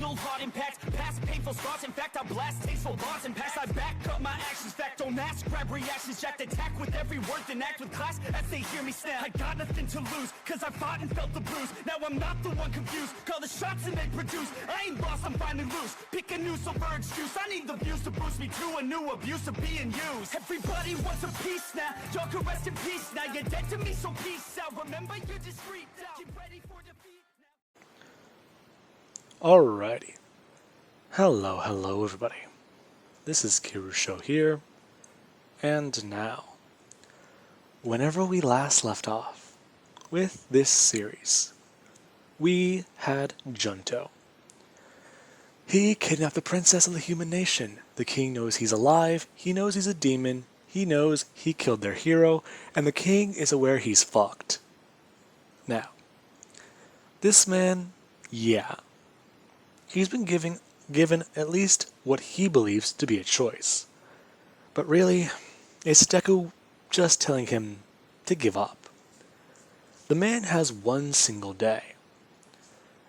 fatal heart impacts, past painful scars. In fact, I blast tasteful bars and pass. I back up my actions, fact don't ask, grab reactions, jacked attack with every word, then act with class as they hear me snap. I got nothing to lose, cause I fought and felt the bruise. Now I'm not the one confused, call the shots and they produce. I ain't lost, I'm finally loose. Pick a new silver excuse, I need the views to boost me to a new abuse of being used. Everybody wants a piece now, y'all can rest in peace now. You're dead to me, so peace out. Remember, you're discreet now. Get ready for defeat now. Alrighty. Hello everybody. This is Kirusho here, and now, whenever we last left off with this series, we had Junto. He kidnapped the princess of the human nation. The king knows he's alive, he knows he's a demon, he knows he killed their hero, and the king is aware he's fucked. Now, this man, yeah, he's been given at least what he believes to be a choice. But really, it's Deku just telling him to give up. The man has one single day,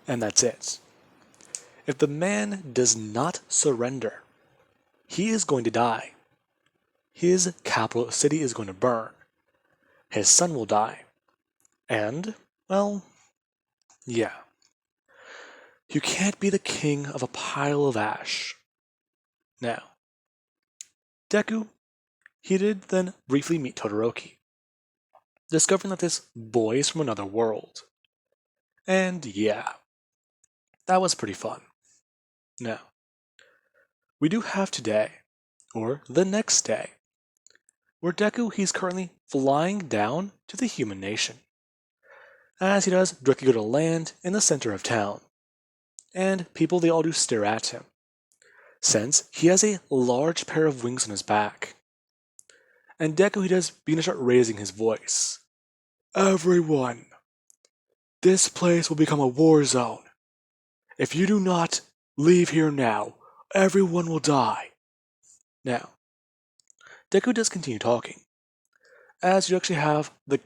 and that's it. If the man does not surrender, he is going to die. His capital city is going to burn. His son will die. And, well, yeah. You can't be the king of a pile of ash. Now, Deku, he did then briefly meet Todoroki, discovering that this boy is from another world. And yeah, that was pretty fun. Now, we do have today, or the next day, where Deku, he's currently flying down to the human nation. As he does, directly go to land in the center of town. And people, they all do stare at him, since he has a large pair of wings on his back. And Deku, he does begin to start raising his voice. Everyone, this place will become a war zone. If you do not leave here now, everyone will die. Now, Deku does continue talking, as you actually have the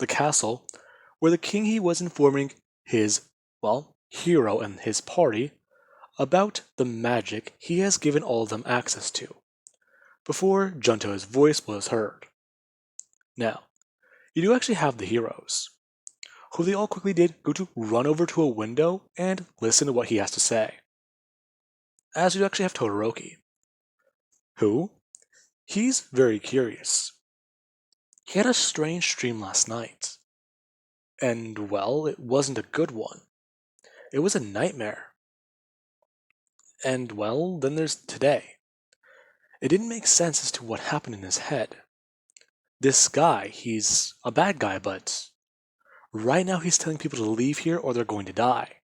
castle where the king, he was informing his, hero and his party about the magic he has given all of them access to, before Junto's voice was heard. Now, you do actually have the heroes, who they all quickly did go to run over to a window and listen to what he has to say. As you actually have Todoroki, who, he's very curious. He had a strange dream last night. And, well, it wasn't a good one. It was a nightmare. And, well, then there's today. It didn't make sense as to what happened in his head. This guy, he's a bad guy, but right now he's telling people to leave here or they're going to die,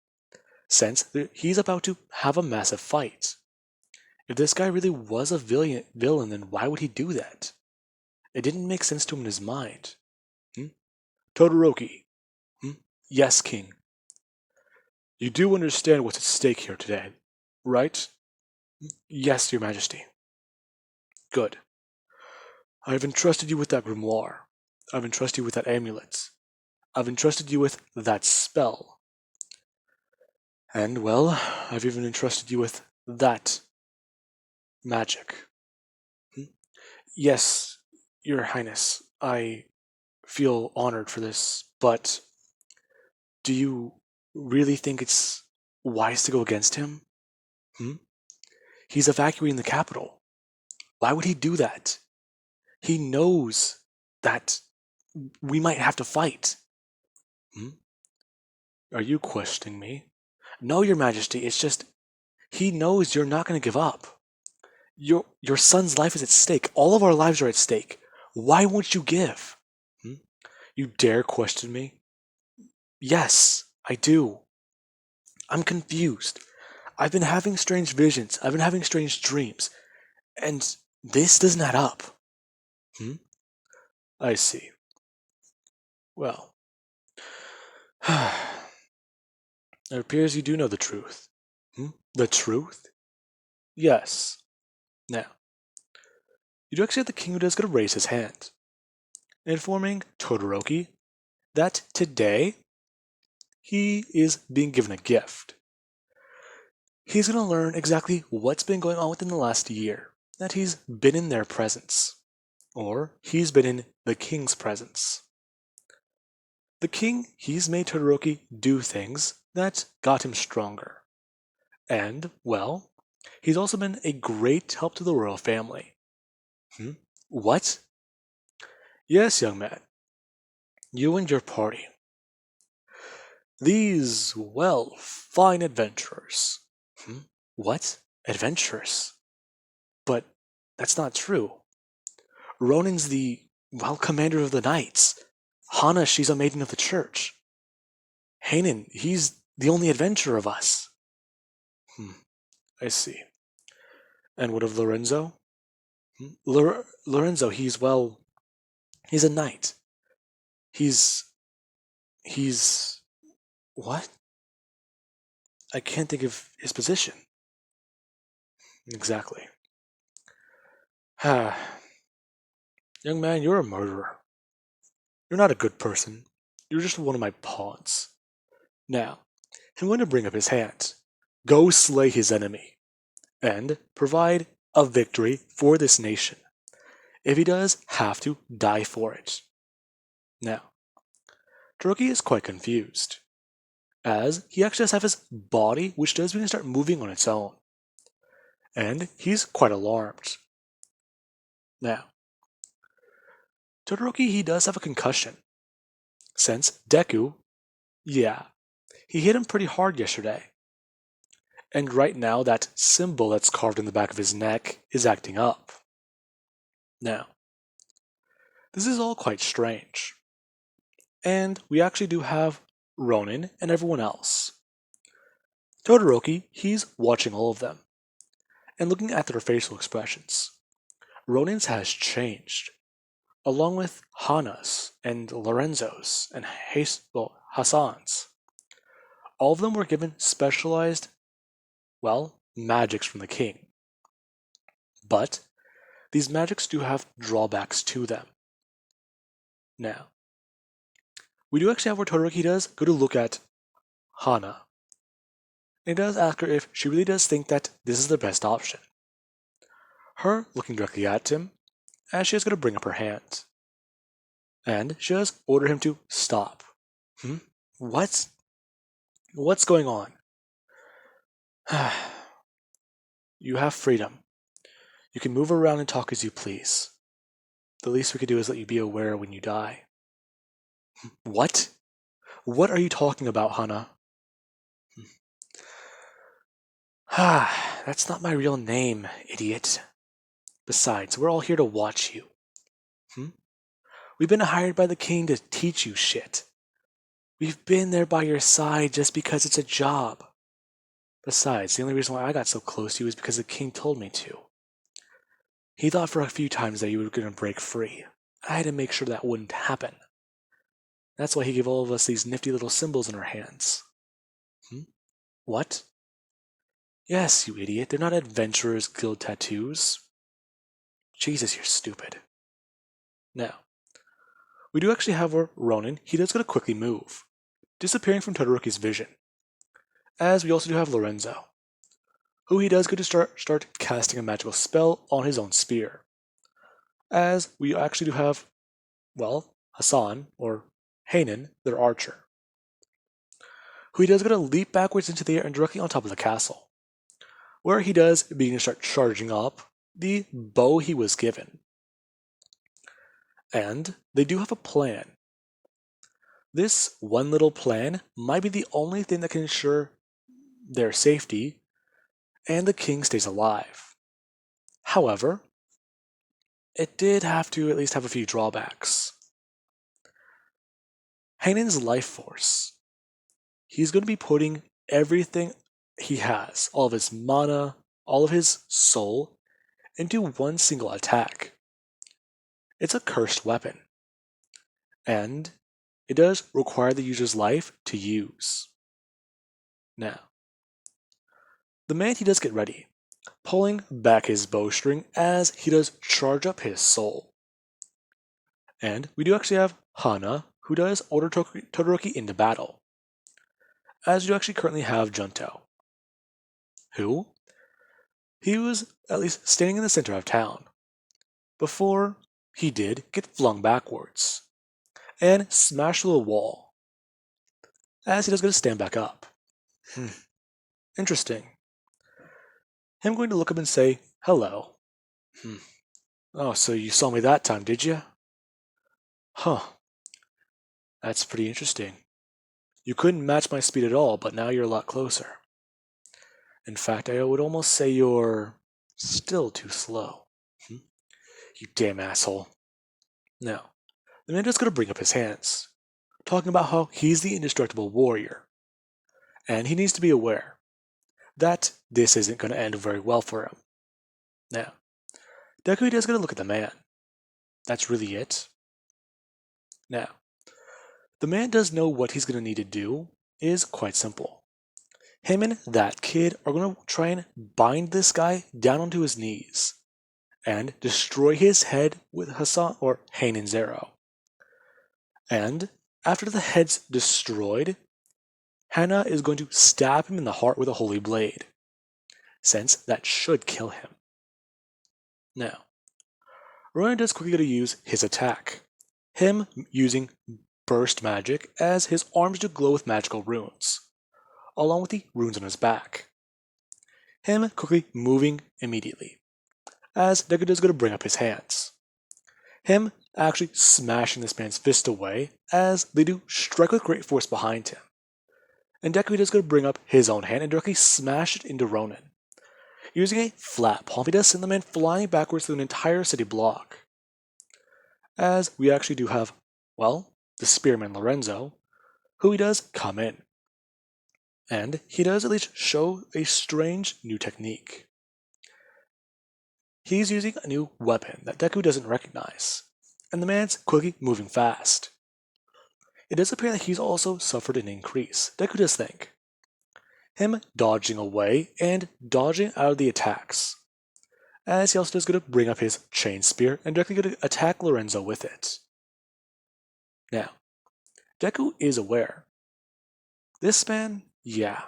since he's about to have a massive fight. If this guy really was a villain, then why would he do that? It didn't make sense to him in his mind. Todoroki. Yes, King. You do understand what's at stake here today, right? Yes, Your Majesty. Good. I've entrusted you with that grimoire. I've entrusted you with that amulet. I've entrusted you with that spell. And, well, I've even entrusted you with that magic. Yes, Your Highness, I feel honored for this, but do you really think it's wise to go against him? He's evacuating the capital. Why would he do that? He knows that we might have to fight. Are you questioning me? No, Your Majesty, it's just he knows you're not going to give up. Your son's life is at stake. All of our lives are at stake. Why won't you give? You dare question me? Yes, I do. I'm confused. I've been having strange visions. I've been having strange dreams. And this doesn't add up. I see. Well, it appears you do know the truth. The truth? Yes. Now, you do actually have the king who does going to raise his hand, informing Todoroki that today he is being given a gift. He's going to learn exactly what's been going on within the last year that he's been in their presence, or he's been in the king's presence. The king, he's made Todoroki do things that got him stronger. And, well, he's also been a great help to the royal family. What? Yes, young man. You and your party. These, well, fine adventurers. What? Adventurers? But that's not true. Ronin's the, well, commander of the knights. Hana, she's a maiden of the church. Hanan, he's the only adventurer of us. I see. And what of Lorenzo? Lorenzo, he's, well, he's a knight. He's... What? I can't think of his position. Exactly. Young man, you're a murderer. You're not a good person. You're just one of my pawns. Now, I'm going to bring up his hand. Go slay his enemy. And provide a victory for this nation. If he does have to die for it. Now, Todoroki is quite confused, as he actually does have his body, which does begin to start moving on its own. And he's quite alarmed. Now, Todoroki, he does have a concussion, since Deku, yeah, he hit him pretty hard yesterday. And right now, that symbol that's carved in the back of his neck is acting up. Now, this is all quite strange. And we actually do have Ronin and everyone else. Todoroki, he's watching all of them and looking at their facial expressions. Ronin's has changed, along with Hana's and Lorenzo's and Hassan's. All of them were given specialized, well, magics from the king. But these magics do have drawbacks to them. Now, we do actually have where Todoroki does go to look at Hana. And he does ask her if she really does think that this is the best option. Her looking directly at him, as she is going to bring up her hand. And she does order him to stop. What? What's going on? You have freedom. You can move around and talk as you please. The least we could do is let you be aware when you die. What? What are you talking about, Hana? That's not my real name, idiot. Besides, we're all here to watch you. We've been hired by the king to teach you shit. We've been there by your side just because it's a job. Besides, the only reason why I got so close to you is because the king told me to. He thought for a few times that you were going to break free. I had to make sure that wouldn't happen. That's why he gave all of us these nifty little symbols in our hands. What? Yes, you idiot. They're not adventurers' guild tattoos. Jesus, you're stupid. Now, we do actually have our Ronin. He does going to quickly move, disappearing from Todoroki's vision. As we also do have Lorenzo, who he does go to start casting a magical spell on his own spear. As we actually do have, well, Hassan, or Hanan, their archer, who he does going to leap backwards into the air and directly on top of the castle, where he does begin to start charging up the bow he was given. And they do have a plan. This one little plan might be the only thing that can ensure their safety and the king stays alive. However, it did have to at least have a few drawbacks. Hanan's life force. He's going to be putting everything he has, all of his mana, all of his soul, into one single attack. It's a cursed weapon, and it does require the user's life to use. Now, the man, he does get ready, pulling back his bowstring as he does charge up his soul. And we do actually have Hana, who does order Todoroki into battle, as you actually currently have Junto. who he was at least standing in the center of town before he did get flung backwards and smash through a wall as he does get to stand back up. Interesting. Him going to look up and say, hello. Oh, so you saw me that time, did you? Huh. That's pretty interesting. You couldn't match my speed at all, but now you're a lot closer. In fact, I would almost say you're still too slow. You damn asshole. Now, the man just going to bring up his hands, talking about how he's the indestructible warrior. And he needs to be aware that this isn't going to end very well for him. Now, Deku does going to look at the man. That's really it. Now, the man does know what he's going to need to do is quite simple. Him and that kid are going to try and bind this guy down onto his knees and destroy his head with Hassan or Hainan's arrow. And after the head's destroyed, Hana is going to stab him in the heart with a holy blade, since that should kill him. Now, Ronan does quickly going to use his attack, him using burst magic as his arms do glow with magical runes, along with the runes on his back. Him quickly moving immediately, as Deku is going to bring up his hands. Him actually smashing this man's fist away as they do strike with great force behind him. And Deku is going to bring up his own hand and directly smash it into Ronan. Using a flat palm, he does send the man flying backwards through an entire city block. As we actually do have, well, the spearman Lorenzo, who he does come in. And he does at least show a strange new technique. He's using a new weapon that Deku doesn't recognize, and the man's quickly moving fast. It does appear that he's also suffered an increase, Deku does think. Him dodging away and dodging out of the attacks, as he also is going to bring up his chain spear and directly going to attack Lorenzo with it. Now, Deku is aware. This man, yeah,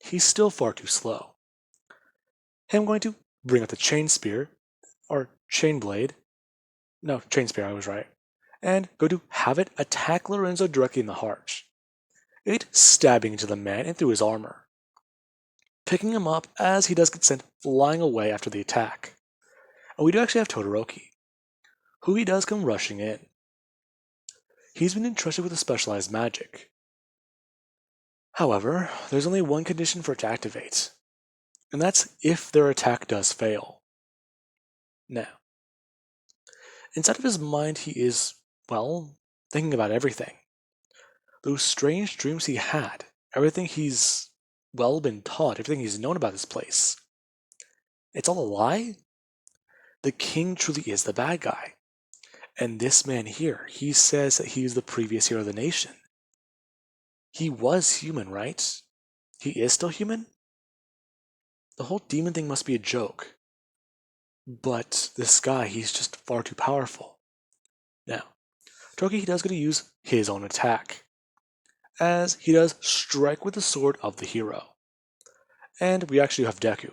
he's still far too slow. Him going to bring up the chain spear, or chain blade, no, chain spear, I was right, and go to have it attack Lorenzo directly in the heart. It stabbing into the man and through his armor, picking him up as he does get sent flying away after the attack. And we do actually have Todoroki, who he does come rushing in. He's been entrusted with a specialized magic. However, there's only one condition for it to activate, and that's if their attack does fail. Now, inside of his mind he is, well, thinking about everything. Those strange dreams he had, everything he's, well, been taught, everything he's known about this place. It's all a lie? The king truly is the bad guy. And this man here, he says that he is the previous hero of the nation. He was human, right? He is still human? The whole demon thing must be a joke. But this guy, he's just far too powerful. Now, Toki, he does get to use his own attack, as he does strike with the sword of the hero. And we actually have Deku,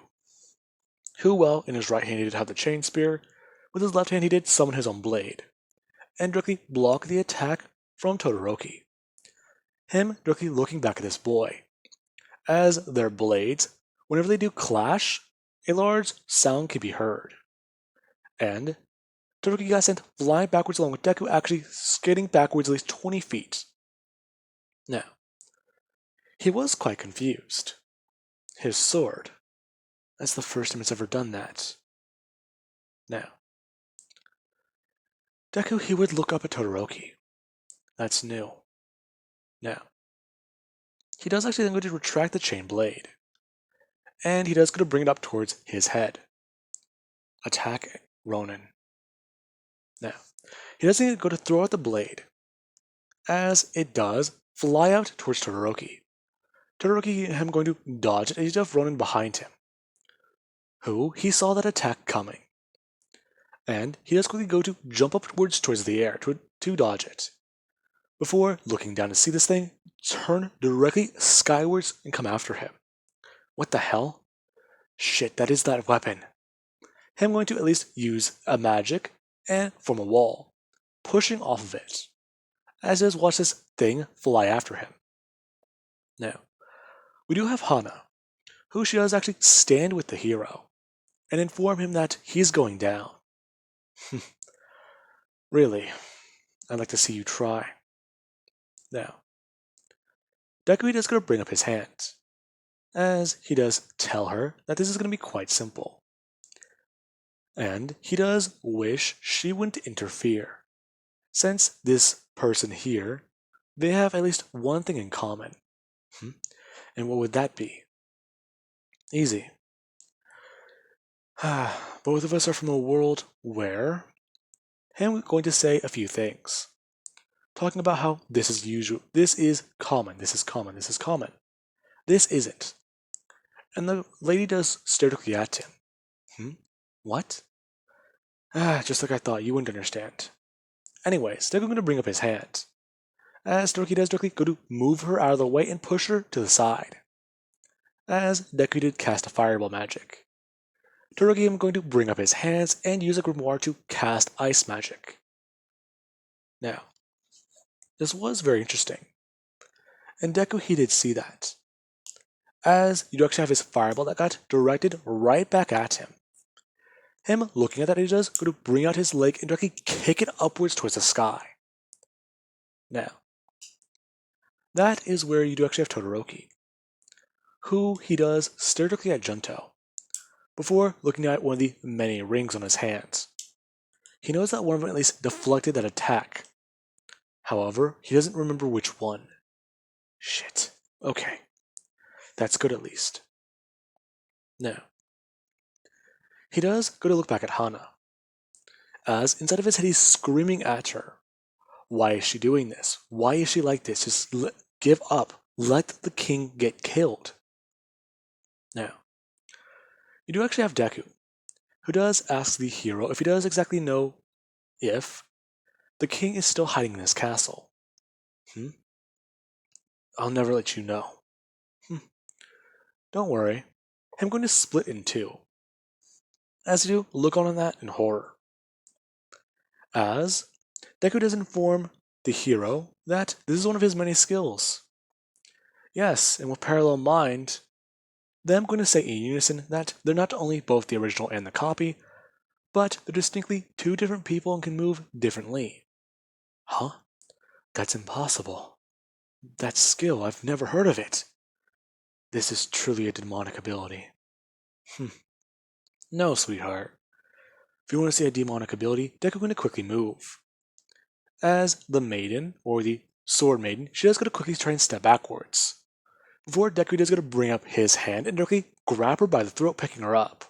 who, well, in his right hand he did have the chain spear, with his left hand he did summon his own blade, and directly block the attack from Todoroki. Him directly looking back at this boy, as their blades, whenever they do clash, a large sound can be heard. And Todoroki got sent flying backwards along with Deku actually skating backwards at least 20 feet. Now, he was quite confused. His sword, that's the first time it's ever done that. Now, Deku, he would look up at Todoroki. That's new. Now, he does actually then go to retract the chain blade. And he does go to bring it up towards his head. Attack Ronan. Now, he doesn't go to throw out the blade, as it does fly out towards Todoroki. Todoroki, him going to dodge it, and he does have Ronan behind him, who he saw that attack coming. And he does quickly go to jump upwards towards the air to dodge it, before looking down to see this thing turn directly skywards and come after him. What the hell? Shit, that is that weapon. Him going to at least use a magic and form a wall, pushing off of it, as does watch this thing fly after him. Now, we do have Hana, who she does actually stand with the hero and inform him that he's going down. Really, I'd like to see you try. Now, Deku is going to bring up his hand, as he does tell her that this is going to be quite simple. And he does wish she wouldn't interfere, since this person here, they have at least one thing in common. And what would that be? Easy. Both of us are from a world where I'm going to say a few things, talking about how this is usual, this is common, this is common, this is common. This isn't. And the lady does stare directly at him. What? Just like I thought, you wouldn't understand. Anyways, Deku going to bring up his hand. As Todoroki does directly go to move her out of the way and push her to the side. As Deku did cast a fireball magic. Todoroki is going to bring up his hands and use a grimoire to cast ice magic. Now, this was very interesting. And Deku, he did see that, as you do actually have his fireball that got directed right back at him. Him looking at that, he does go to bring out his leg and directly kick it upwards towards the sky. Now, that is where you do actually have Todoroki, who he does stare directly at Junto, before looking at one of the many rings on his hands. He knows that one of them at least deflected that attack. However, he doesn't remember which one. Shit. Okay. That's good at least. Now, he does go to look back at Hana, as inside of his head he's screaming at her. Why is she doing this? Why is she like this? Just give up. Let the king get killed. Now, you do actually have Deku, who does ask the hero if he does exactly know if the king is still hiding in his castle. I'll never let you know. Don't worry. I'm going to split in two. As you do, look on that in horror. As Deku does inform the hero that this is one of his many skills. Yes, and with parallel mind, then I'm going to say in unison that they're not only both the original and the copy, but they're distinctly two different people and can move differently. Huh? That's impossible. That skill, I've never heard of it. This is truly a demonic ability. No, sweetheart. If you want to see a demonic ability, Deku's going to quickly move. As the maiden, or the sword maiden, she does going to quickly try and step backwards. Before Deku does going to bring up his hand and directly grab her by the throat, picking her up.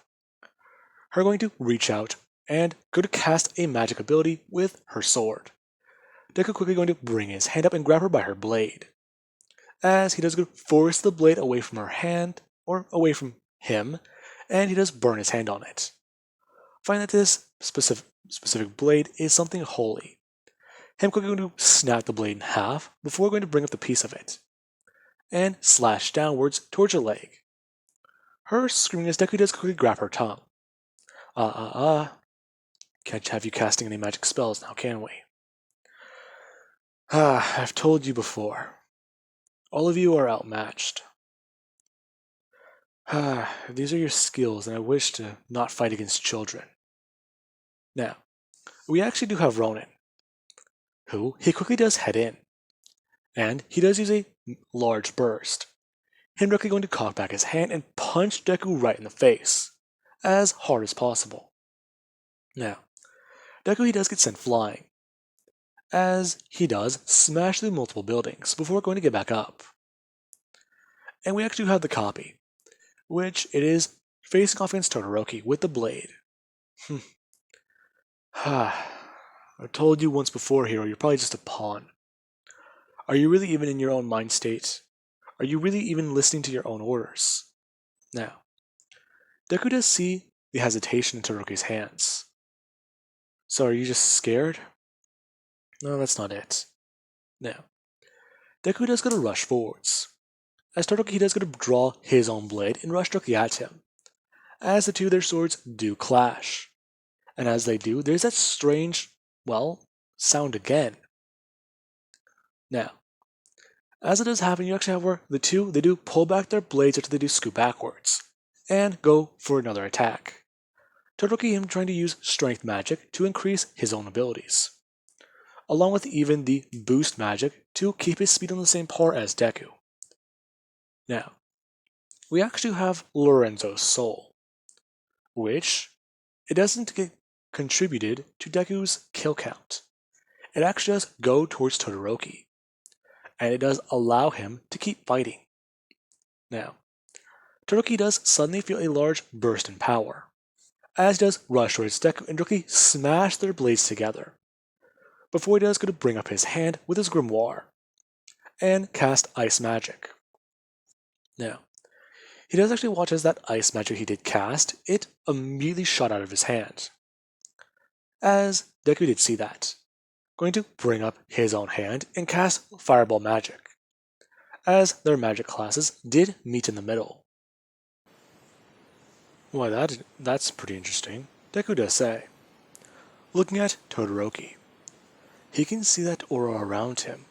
Her going to reach out and go to cast a magic ability with her sword. Deku quickly going to bring his hand up and grab her by her blade. As he does go to force the blade away from her hand, or away from him, and he does burn his hand on it. Find that this specific blade is something holy. Him quickly going to snap the blade in half before going to bring up the piece of it, and slash downwards towards her leg. Her screaming as Deku does quickly grab her tongue. Can't have you casting any magic spells now, can we? I've told you before. All of you are outmatched. These are your skills, and I wish to not fight against children. Now, we actually do have Ronin, who he quickly does head in, and he does use a large burst. Him directly going to cock back his hand and punch Deku right in the face, as hard as possible. Now, Deku he does get sent flying, as he does smash through multiple buildings before going to get back up. And we actually have the copy, which it is facing off against Todoroki with the blade. I told you once before, hero, you're probably just a pawn. Are you really even in your own mind state? Are you really even listening to your own orders? Now, Deku does see the hesitation in Todoroki's hands. So are you just scared? No, that's not it. Now, Deku does go to rush forwards, as Todoroki does go to draw his own blade and rush directly at him. as the two of their swords do clash. And as they do, there's that strange, sound again. Now, as it does happen, you actually have where the two, they do pull back their blades after they do scoop backwards, and go for another attack. Todoroki him trying to use strength magic to increase his own abilities, along with even the boost magic to keep his speed on the same par as Deku. Now, we actually have Lorenzo's soul, which it doesn't get contributed to Deku's kill count. It actually does go towards Todoroki, and it does allow him to keep fighting. Now, Todoroki does suddenly feel a large burst in power, as does rush towards Deku, and Todoroki smash their blades together, before he does go to bring up his hand with his grimoire, and cast ice magic. Now, he does actually watch as that ice magic he did cast, it immediately shot out of his hand, as Deku did see that, going to bring up his own hand and cast fireball magic, as their magic classes did meet in the middle. Why, that's pretty interesting, Deku does say. Looking at Todoroki, he can see that aura around him.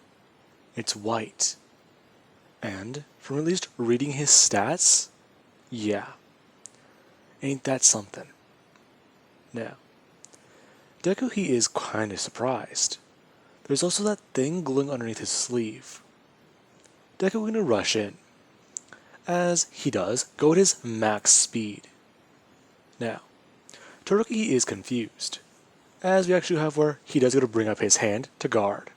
It's white. And, from at least reading his stats, yeah. Ain't that something? Now, Deku he is kinda surprised. There's also that thing glowing underneath his sleeve. Deku gonna rush in, as he does go at his max speed. Now, Todoroki is confused, as we actually have where he does go to bring up his hand to guard.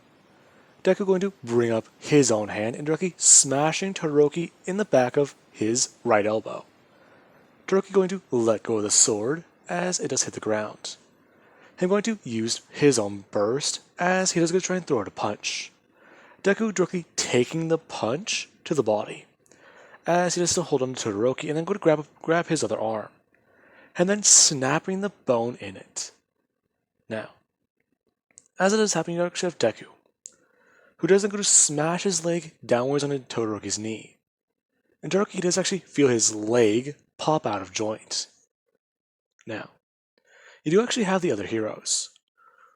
Deku going to bring up his own hand and directly smashing Todoroki in the back of his right elbow. Todoroki going to let go of the sword as it does hit the ground. Him going to use his own burst as he does go to try and throw out a punch. Deku directly taking the punch to the body, as he does still hold on to Todoroki and then go to grab his other arm, and then snapping the bone in it. Now, as it is happening, you actually have Deku, who doesn't go to smash his leg downwards onto Todoroki's knee. And Todoroki does actually feel his leg pop out of joint. Now, you do actually have the other heroes,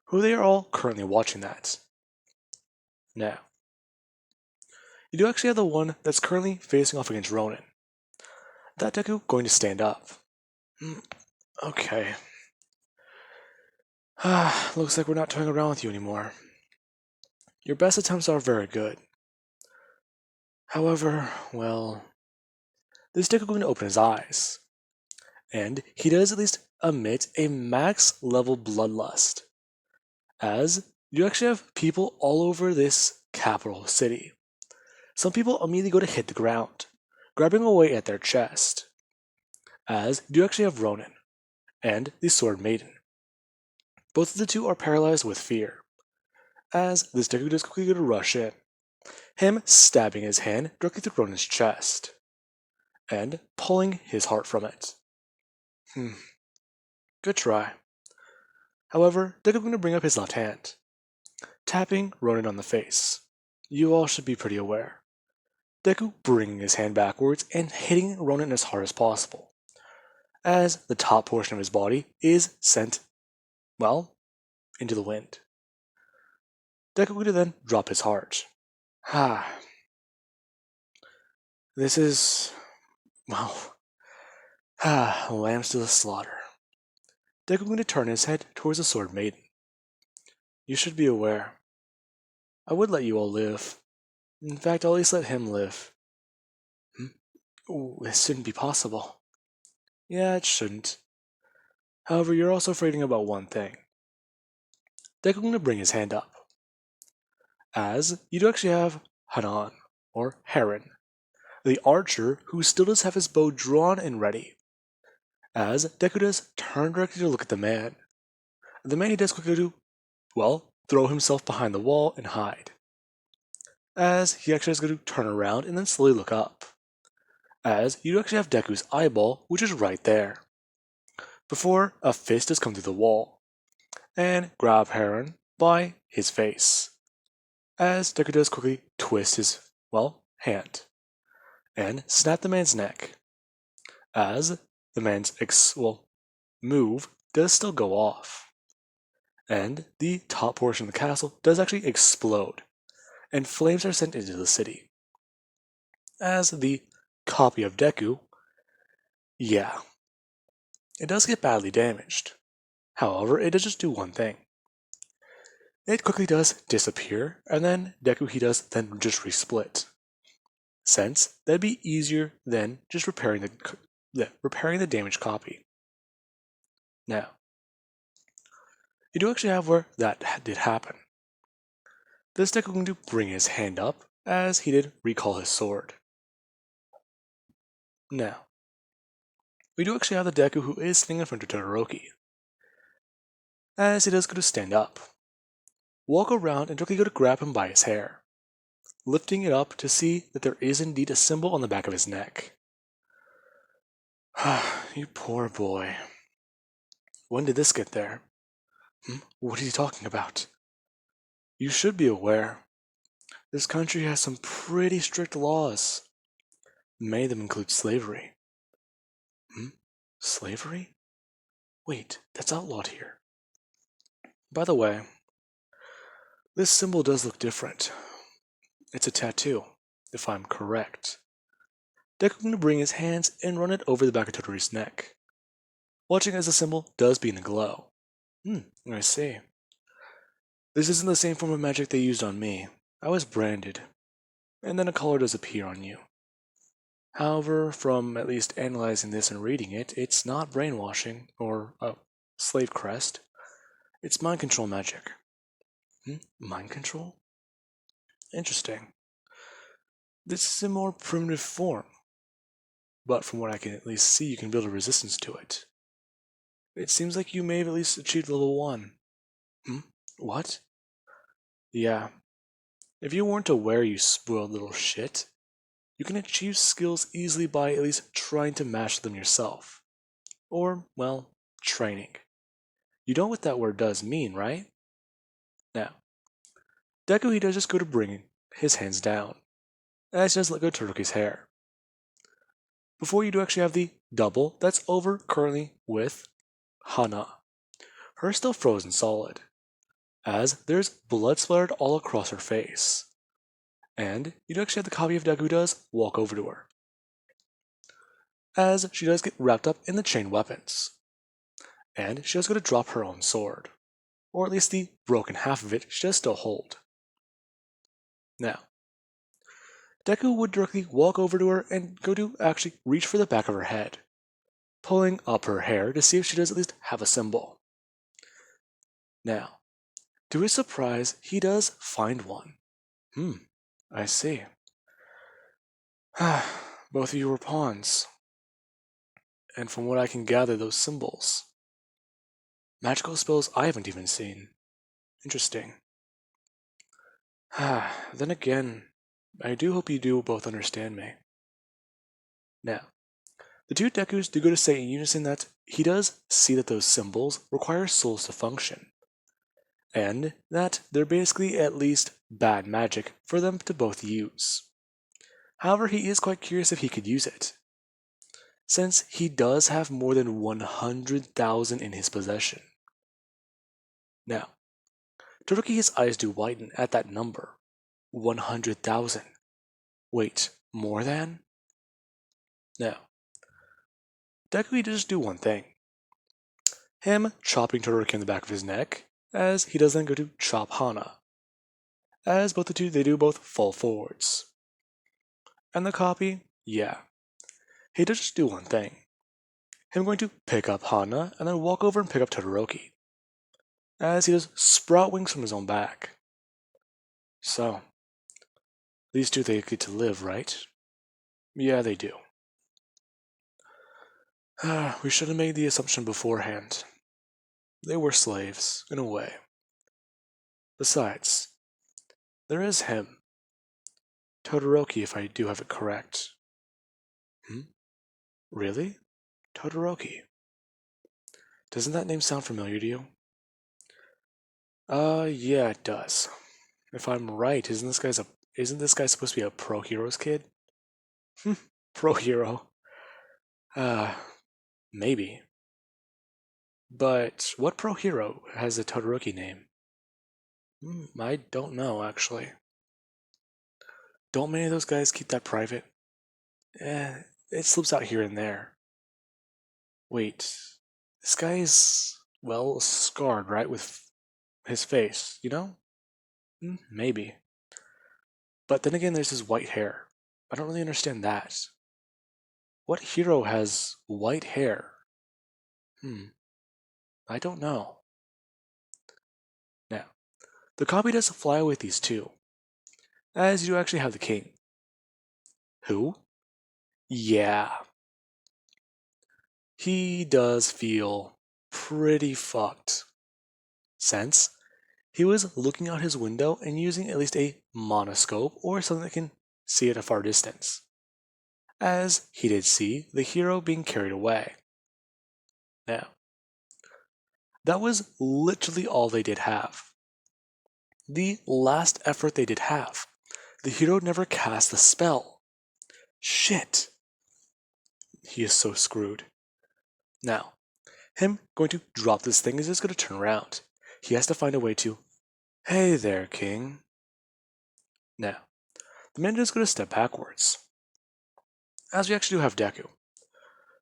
who they are all currently watching that. Now, you do actually have the one that's currently facing off against Ronin. That Deku going to stand up. Okay. Looks like we're not toying around with you anymore. Your best attempts are very good. However, this Deku going to open his eyes. And he does at least emit a max level bloodlust, as you actually have people all over this capital city. Some people immediately go to hit the ground, grabbing away at their chest, as you actually have Ronin and the Sword Maiden. Both of the two are paralyzed with fear, as this Deku does quickly go to rush in, him stabbing his hand directly through Ronin's chest, and pulling his heart from it. Good try. However, Deku going to bring up his left hand, tapping Ronin on the face. You all should be pretty aware. Deku bringing his hand backwards and hitting Ronin as hard as possible, as the top portion of his body is sent, into the wind. Deku going to then drop his heart. This is, lambs to the slaughter. Deku going to turn his head towards the Sword Maiden. You should be aware. I would let you all live. In fact, I'll at least let him live. This shouldn't be possible. Yeah, it shouldn't. However, you're also forgetting about one thing. Deku going to bring his hand up, as you do actually have Hanan, or Heron, the archer who still does have his bow drawn and ready, as Deku does turn directly to look at the man. The man he does quickly do, throw himself behind the wall and hide, as he actually is going to turn around and then slowly look up, as you actually have Deku's eyeball, which is right there, before a fist has come through the wall, and grab Heron by his face, as Deku does quickly twist his, hand, and snap the man's neck, as the man's move does still go off, and the top portion of the castle does actually explode, and flames are sent into the city. As the copy of Deku, yeah, it does get badly damaged. However, it does just do one thing. It quickly does disappear, and then Deku he does then just resplit. Since that'd be easier than just repairing the damaged copy. Now, you do actually have where that did happen. This Deku going to bring his hand up as he did recall his sword. Now, we do actually have the Deku who is sitting in front of Todoroki, as he does go to stand up, walk around and directly go to grab him by his hair, lifting it up to see that there is indeed a symbol on the back of his neck. You poor boy. When did this get there? What is he talking about? You should be aware. This country has some pretty strict laws. Many of them include slavery. Slavery? Wait, that's outlawed here. By the way, this symbol does look different. It's a tattoo, if I'm correct. Deku going to bring his hands and run it over the back of Todoroki's neck, watching as the symbol does begin to glow. I see. This isn't the same form of magic they used on me. I was branded, and then a color does appear on you. However, from at least analyzing this and reading it, it's not brainwashing or a slave crest. It's mind control magic. Mind control? Interesting. This is a more primitive form, but from what I can at least see, you can build a resistance to it. It seems like you may have at least achieved level 1. What? Yeah. If you weren't aware, you spoiled little shit, you can achieve skills easily by at least trying to master them yourself. Or, well, training. You know what that word does mean, right? Now, Deku he does just go to bring his hands down, as he does let go of Todoroki's hair. Before you do actually have the double that's over currently with Hana. Her still frozen solid, as there's blood splattered all across her face. And you do actually have the copy of Deku who does walk over to her, as she does get wrapped up in the chain weapons. And she does go to drop her own sword, or at least the broken half of it she does still hold. Now, Deku would directly walk over to her and go to actually reach for the back of her head, pulling up her hair to see if she does at least have a symbol. Now, to his surprise, he does find one. I see. Both of you were pawns. And from what I can gather, those symbols. Magical spells I haven't even seen. Interesting. Then again, I do hope you do both understand me. Now, the two Dekus do go to say in unison that he does see that those symbols require souls to function, and that they're basically at least bad magic for them to both use. However, he is quite curious if he could use it, since he does have more than 100,000 in his possession. Now, Todoroki's eyes do widen at that number. 100,000. Wait, more than? Now, Deku does just do one thing. Him chopping Todoroki in the back of his neck, as he does then go to chop Hana. As both the two, they do both fall forwards. And the copy, yeah. He does just do one thing. Him going to pick up Hana and then walk over and pick up Todoroki, as he does sprout wings from his own back. So, these two they get to live, right? Yeah, they do. We should have made the assumption beforehand. They were slaves, in a way. Besides, there is him. Todoroki, if I do have it correct. Really? Todoroki. Doesn't that name sound familiar to you? Yeah, it does. If I'm right, isn't this guy supposed to be a pro heroes kid? Pro hero. maybe. But what pro hero has a Todoroki name? I don't know, actually. Don't many of those guys keep that private? It slips out here and there. Wait, this guy is, well, scarred, right, with his face, you know? Maybe. But then again, there's his white hair. I don't really understand that. What hero has white hair? I don't know. Now, the copy does fly with these two, as you actually have the king. Who? Yeah. He does feel pretty fucked. Since he was looking out his window and using at least a monoscope or something that can see at a far distance, as he did see the hero being carried away. Now, that was literally all they did have. The last effort they did have. The hero never cast the spell. Shit. He is so screwed. Now, him going to drop this thing is just going to turn around. He has to find a way to, hey there, king. Now, the man is going to step backwards. As we actually do have Deku,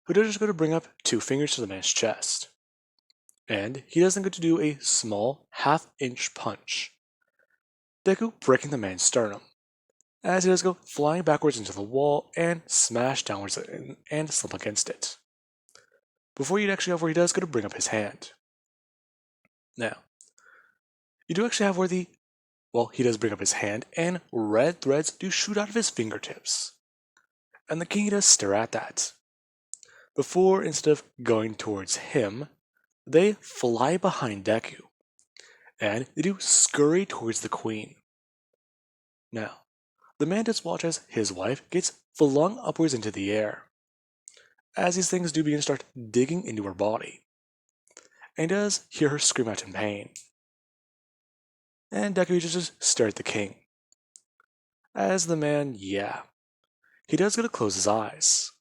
who is just going to bring up 2 fingers to the man's chest. And he doesn't get to do a small half-inch punch. Deku breaking the man's sternum, as he does go flying backwards into the wall and smash downwards and slump against it. Before you'd actually have where he does go to bring up his hand. Now, you do actually have where he does bring up his hand and red threads do shoot out of his fingertips. And the king does stare at that. Before, instead of going towards him, they fly behind Deku. And they do scurry towards the queen. Now, the man does watch as his wife gets flung upwards into the air, as these things do begin to start digging into her body, and does hear her scream out in pain. And Deku just stares at the king. As the man, he does get to close his eyes.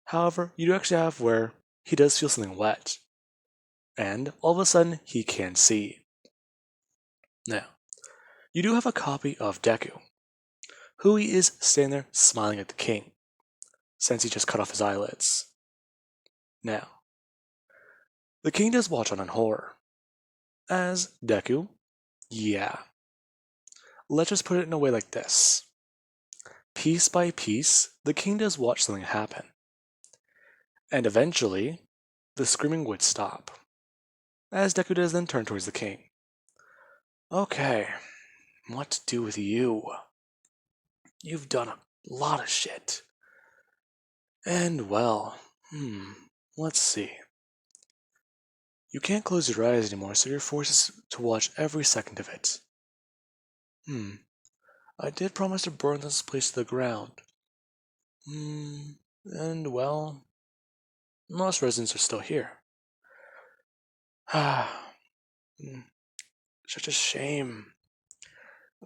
However, you do actually have where he does feel something wet, and all of a sudden he can see. Now, you do have a copy of Deku, who he is standing there smiling at the king, since he just cut off his eyelids. Now, the king does watch on in horror, as Deku, let's just put it in a way like this. Piece by piece, the king does watch something happen. And eventually, the screaming would stop, as Deku does then turn towards the king. Okay, what to do with you? You've done a lot of shit. And well, let's see. You can't close your eyes anymore, so you're forced to watch every second of it. I did promise to burn this place to the ground. And well, most residents are still here. Such a shame.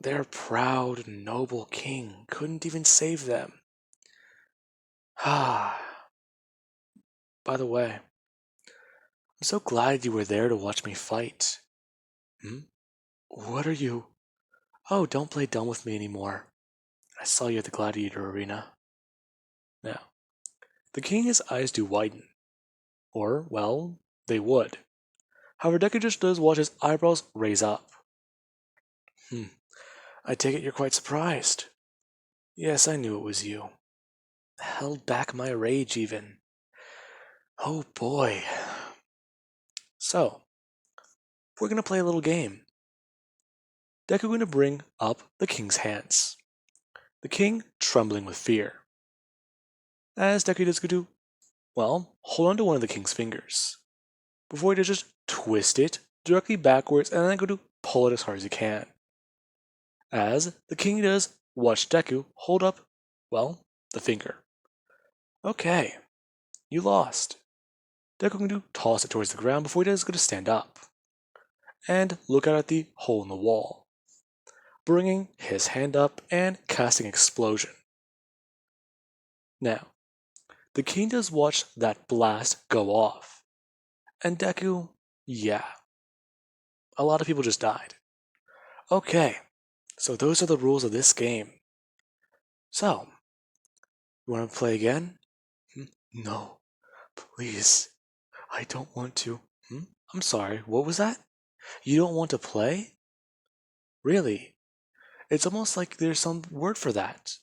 Their proud, noble king couldn't even save them. By the way, I'm so glad you were there to watch me fight. What are you? Oh, don't play dumb with me anymore. I saw you at the gladiator arena. Now, the king's eyes do widen. Or, well, they would. However, Deku just does watch his eyebrows raise up. I take it you're quite surprised. Yes, I knew it was you. Held back my rage even. Oh boy. So, we're gonna play a little game. Deku going to bring up the king's hands. The king trembling with fear. As Deku does go to, hold on to one of the king's fingers. Before he does just twist it directly backwards and then go to pull it as hard as he can. As the king does watch Deku hold up, the finger. Okay, you lost. Deku can toss it towards the ground before he does go to stand up. And look out at the hole in the wall. Bringing his hand up and casting explosion. Now, the king does watch that blast go off. And Deku, yeah, a lot of people just died. Okay, so those are the rules of this game. So, you want to play again? No, please. I don't want to. I'm sorry, what was that? You don't want to play? Really? It's almost like there's some word for that.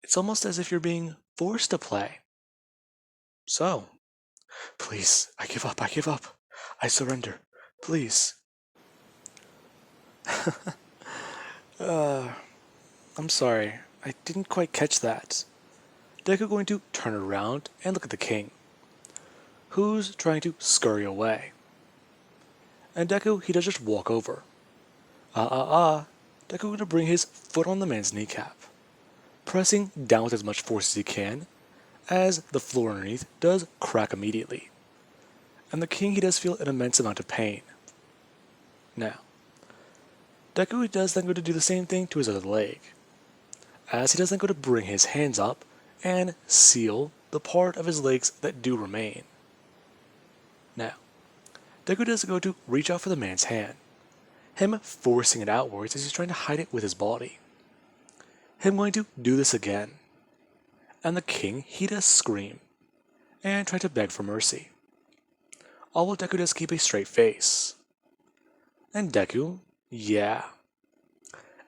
It's almost as if you're being forced to play. So, please, I give up, I give up. I surrender. Please. I'm sorry, I didn't quite catch that. Deku going to turn around and look at the king, who's trying to scurry away. And Deku, he does just walk over. Deku going to bring his foot on the man's kneecap, pressing down with as much force as he can, as the floor underneath does crack immediately. And the king, he does feel an immense amount of pain. Now, Deku does then go to do the same thing to his other leg, as he does then go to bring his hands up and seal the part of his legs that do remain. Now, Deku does go to reach out for the man's hand, him forcing it outwards as he's trying to hide it with his body. Him going to do this again, and the king, he does scream and try to beg for mercy. All while Deku does keep a straight face. And Deku, yeah.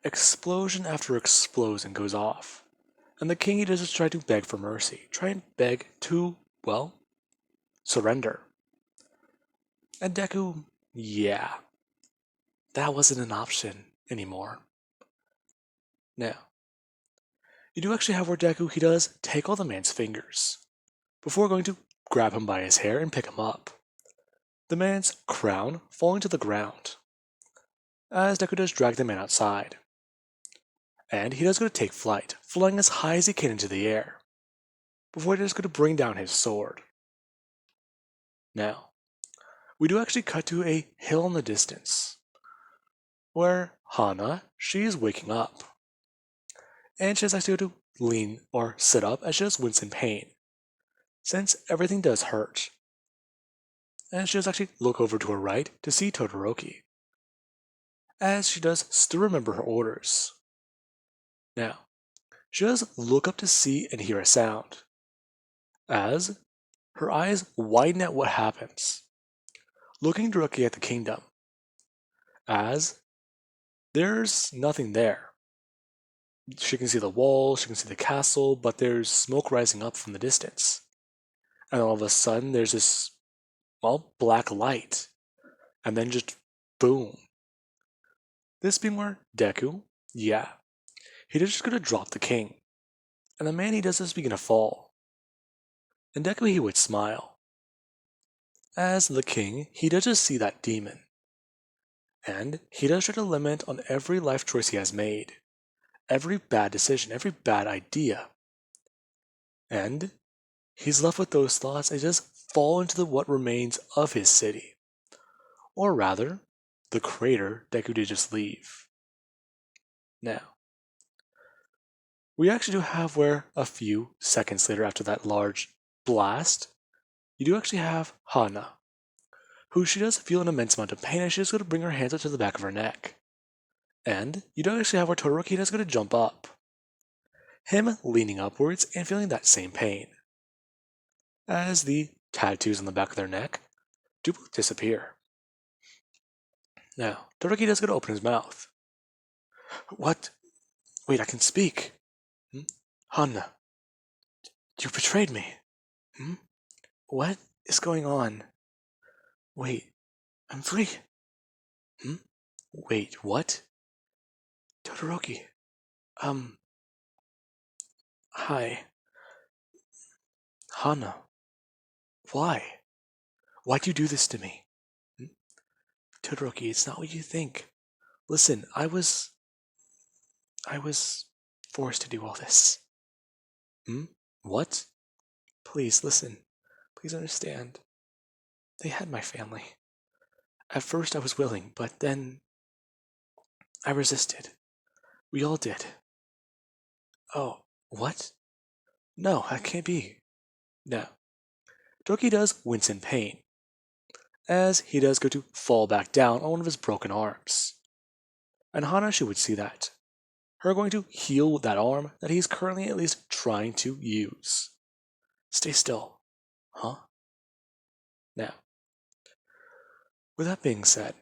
Explosion after explosion goes off, and the king, he does just try to beg for mercy, try and beg to, well, surrender. And Deku, yeah. That wasn't an option anymore. Now, you do actually have where Deku, he does take all the man's fingers, before going to grab him by his hair and pick him up. The man's crown falling to the ground, as Deku does drag the man outside. And he does go to take flight, flying as high as he can into the air, before he does go to bring down his sword. Now, we do actually cut to a hill in the distance, where Hana, she is waking up. And she has actually to lean or sit up as she does wince in pain, since everything does hurt. And she does actually look over to her right to see Todoroki, as she does still remember her orders. Now, she does look up to see and hear a sound, as her eyes widen at what happens, looking directly at the kingdom, as there's nothing there. She can see the wall, she can see the castle, but there's smoke rising up from the distance. And all of a sudden, there's this, well, black light. And then just boom. This being where Deku, yeah, he just gonna drop the king. And the man, he does this begin to fall. And Deku, he would smile. As the king, he does just see that demon. And he does try to lament on every life choice he has made. Every bad decision, every bad idea. And he's left with those thoughts and just fall into what remains of his city. Or rather, the crater Deku did just leave. Now, we actually do have where a few seconds later after that large blast, you do actually have Hana, who she does feel an immense amount of pain and she's going to bring her hands up to the back of her neck. And you do actually have where Todoroki is going to jump up, him leaning upwards and feeling that same pain, as the tattoos on the back of their neck do disappear. Now, Todoroki does go to open his mouth. What? Wait, I can speak. Hana, you betrayed me. What is going on? Wait, I'm free. Wait, what? Todoroki. Hi. Hana. Why? Why'd you do this to me? Todoroki, it's not what you think. Listen, I was forced to do all this. What? Please, listen. Please understand. They had my family. At first I was willing, but then I resisted. We all did. Oh, what? No, that can't be. Now, Toki does wince in pain, as he does go to fall back down on one of his broken arms. And Hana, she would see that. Her going to heal that arm that he's currently at least trying to use. Stay still. Huh? Now, with that being said,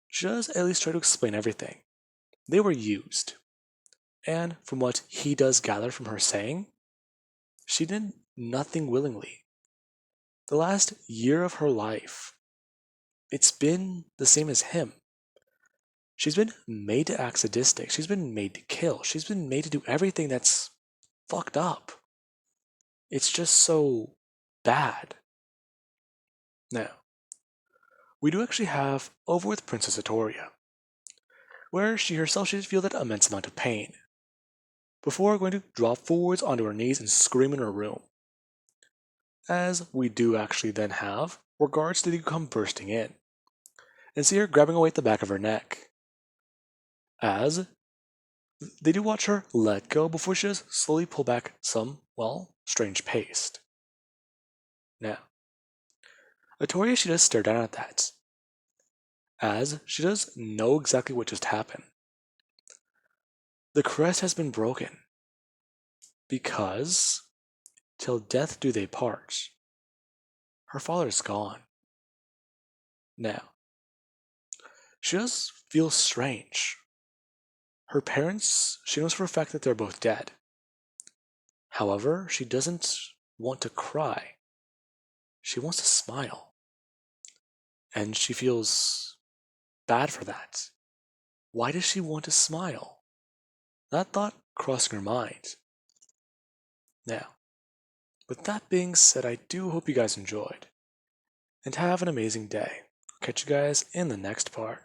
she does at least try to explain everything. They were used. And from what he does gather from her saying, she did nothing willingly. The last year of her life, it's been the same as him. She's been made to act sadistic. She's been made to kill. She's been made to do everything that's fucked up. It's just so bad. Now, we do actually have over with Princess Atoria, where she herself should feel that immense amount of pain, before going to drop forwards onto her knees and scream in her room. As we do actually then have regards to Deku come bursting in, and see her grabbing away at the back of her neck. As they do watch her let go before she does slowly pull back some, well, strange paste. Now, Atoria, she does stare down at that, as she does know exactly what just happened. The crest has been broken, because, till death do they part, her father is gone. Now, she does feel strange. Her parents, she knows for a fact that they're both dead. However, she doesn't want to cry. She wants to smile. And she feels bad for that. Why does she want to smile? That thought crossing her mind. Now, with that being said, I do hope you guys enjoyed. And have an amazing day. I'll catch you guys in the next part.